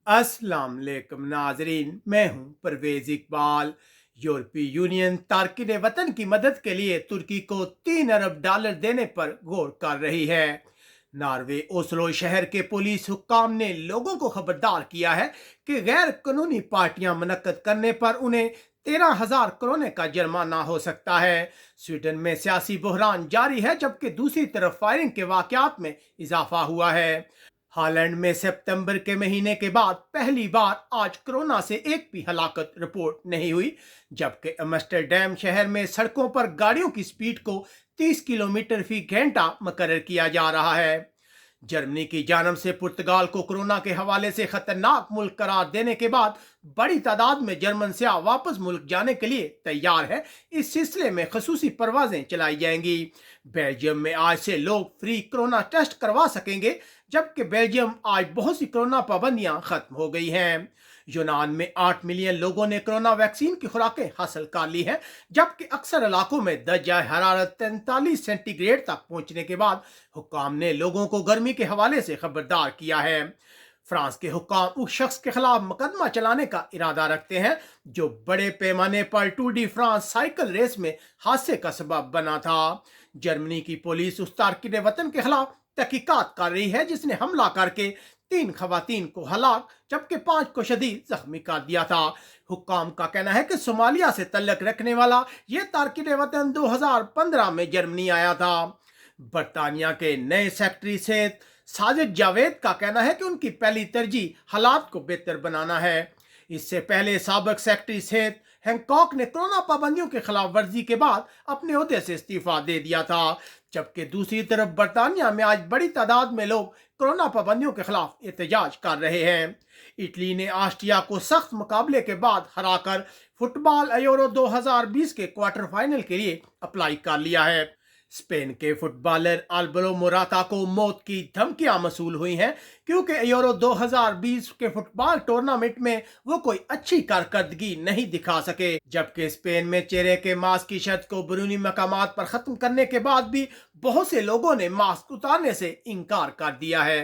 अस्सलाम वालेकुम नाजरीन, मैं हूं परवेज इकबाल। यूरोपीय यूनियन तारकिन वतन की मदद के लिए तुर्की को $3 अरब देने पर गौर कर रही है। नॉर्वे ओस्लो शहर के पुलिस हुक्काम ने लोगों को खबरदार किया है कि गैर कानूनी पार्टियां मुनक्कद करने पर उन्हें 13,000 करोड़ का जुर्माना हो सकता है। स्वीडन में सियासी बहरान जारी है, जबकि दूसरी तरफ फायरिंग के वाकयात में इजाफा हुआ है। हॉलैंड में सितंबर के महीने के बाद पहली बार आज कोरोना से एक भी हलाकत रिपोर्ट नहीं हुई, जबकि एम्स्टर्डम शहर में सड़कों पर गाड़ियों की स्पीड को 30 किलोमीटर फी घंटा मुकर्रर किया जा रहा है। जर्मनी की जानब से पुर्तगाल को कोरोना के हवाले से खतरनाक मुल्क करार देने के बाद बड़ी तादाद में जर्मन सियाह वापस मुल्क जाने के लिए तैयार है। इस सिलसिले में खसूसी परवाजें चलाई जाएंगी। बेल्जियम में आज से लोग फ्री कोरोना टेस्ट करवा सकेंगे, जबकि बेल्जियम आज बहुत सी कोरोना पाबंदियां खत्म हो गई हैं। यूनान में 8 मिलियन लोगों ने कोरोना वैक्सीन की खुराकें हासिल कर ली हैं, जबकि अक्सर इलाकों में दर्जा हरारत 43 सेंटीग्रेड तक पहुंचने के बाद हुक्काम ने लोगों को गर्मी के हवाले से खबरदार किया है। फ्रांस के हुक्काम उस शख्स के खिलाफ मुकदमा चलाने का इरादा रखते हैं जो बड़े पैमाने पर Tour de France cycle race में हादसे का सबब बना था। जर्मनी की पुलिस उस तारकिन वतन के खिलाफ तहकीकात कर रही है जिसने हमला करके 3 खवातीन को हलाक जबकि 5 को शदीद जख्मी कर दिया था। हुक्काम का कहना है कि सोमालिया से तल्लक रखने वाला यह तारकिन वतन 2015 में जर्मनी आया था। बरतानिया के नए सेक्रेटरी सेहत साजिद जावेद का कहना है कि उनकी पहली तरजीह हालात को बेहतर बनाना है। इससे पहले साबिक सेक्रेटरी सेहत हैंकॉक ने कोरोना पाबंदियों के खिलाफ वर्जी के बाद अपने ओहदे से इस्तीफा दे दिया था, जबकि दूसरी तरफ बरतानिया में आज बड़ी तादाद में लोग कोरोना पाबंदियों के खिलाफ एहतजाज कर रहे हैं। इटली ने ऑस्ट्रिया को सख्त मुकाबले के बाद हराकर फुटबॉल यूरो 2020 के क्वार्टर फाइनल के लिए अप्लाई कर लिया है। स्पेन के फुटबॉलर अल्वारो मोराता को मौत की धमकियां मसूल हुई हैं, क्योंकि यूरो 2020 के फुटबॉल टूर्नामेंट में वो कोई अच्छी कारकर्दगी नहीं दिखा सके, जबकि स्पेन में चेहरे के मास्क की शर्त को बैरूनी मकामात पर खत्म करने के बाद भी बहुत से लोगों ने मास्क उतारने से इनकार कर दिया है।